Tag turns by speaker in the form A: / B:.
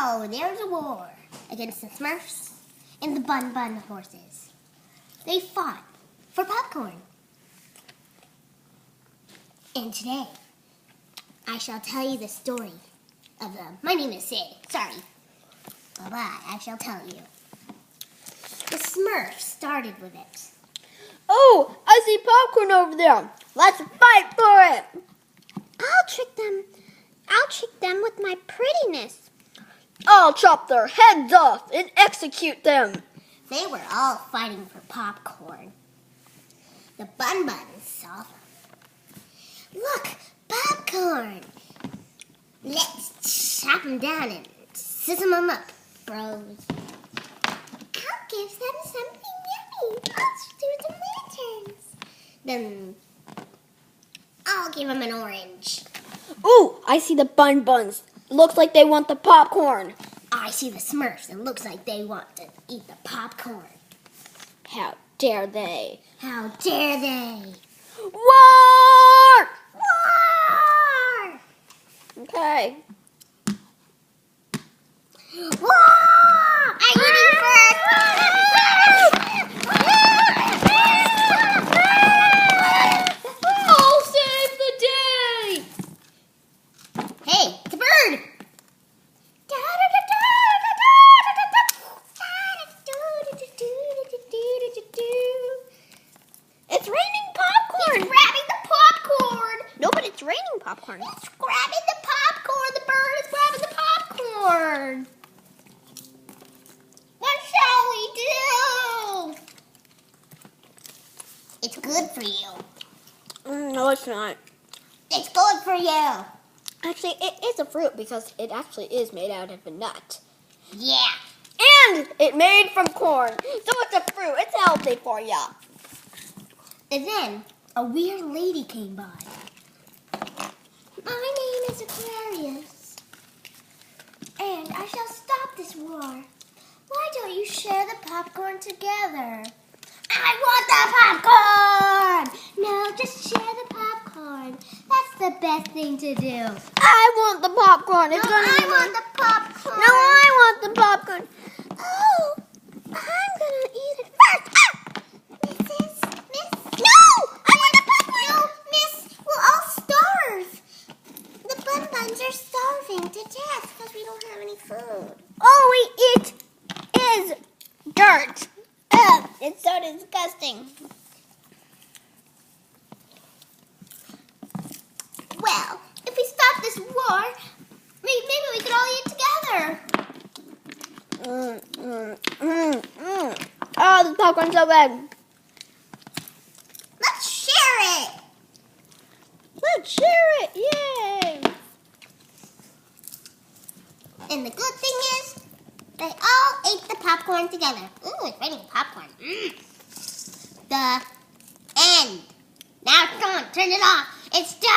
A: So, there's a war against the Smurfs and the Bun Bun horses. They fought for popcorn. And today, I shall tell you the story of them. My name is Sid. Sorry. But I shall tell you. The Smurfs started with it.
B: Oh, I see popcorn over there. Let's fight for it.
C: I'll trick them with my prettiness.
B: I'll chop their heads off and execute them.
A: They were all fighting for popcorn. The Bun Buns saw them. Look, popcorn! Let's chop them down and sizzle them up, bros. I'll give them something yummy. I'll do some lanterns. Then I'll give them an orange.
B: Ooh, I see the Bun Buns. Looks like they want the popcorn.
A: I see the Smurfs and looks like they want to eat the popcorn.
B: How dare they?
A: How dare they?
B: War!
A: War!
B: Okay.
A: War! I'm winning first!
B: I'll save the day!
A: Hey, it's a bird!
B: It's raining popcorn!
A: He's grabbing the popcorn!
B: No, but it's raining popcorn.
A: He's grabbing the popcorn! The bird is grabbing the popcorn! What shall we do? It's good for you.
B: No, it's not.
A: It's good for you.
B: Actually, it is a fruit because it actually is made out of a nut.
A: Yeah.
B: And it made from corn. So it's a fruit. It's healthy for ya.
A: And then a weird lady came by. My name is Aquarius, and I shall stop this war. Why don't you share the popcorn together? I want the popcorn! No, just share the popcorn. That's the best thing to do.
B: I want the popcorn. It's
A: No,
B: gonna
A: I
B: be
A: want the popcorn.
B: No, I want the popcorn.
C: Oh, I'm gonna eat it first. Miss.
A: No! I want the popcorn! No, miss, we'll all starve. The Bun Buns are starving to death because we don't have any food.
B: All we eat is dirt. Ugh, it's so disgusting.
A: Well, if we stop this war, maybe we could all eat together.
B: Oh, this popcorn's so good.
A: Let's share it.
B: Let's share it. Yay.
A: And the good thing is, they all ate the popcorn together. Ooh, it's raining popcorn. The end. Now it's gone. Turn it off. It's done.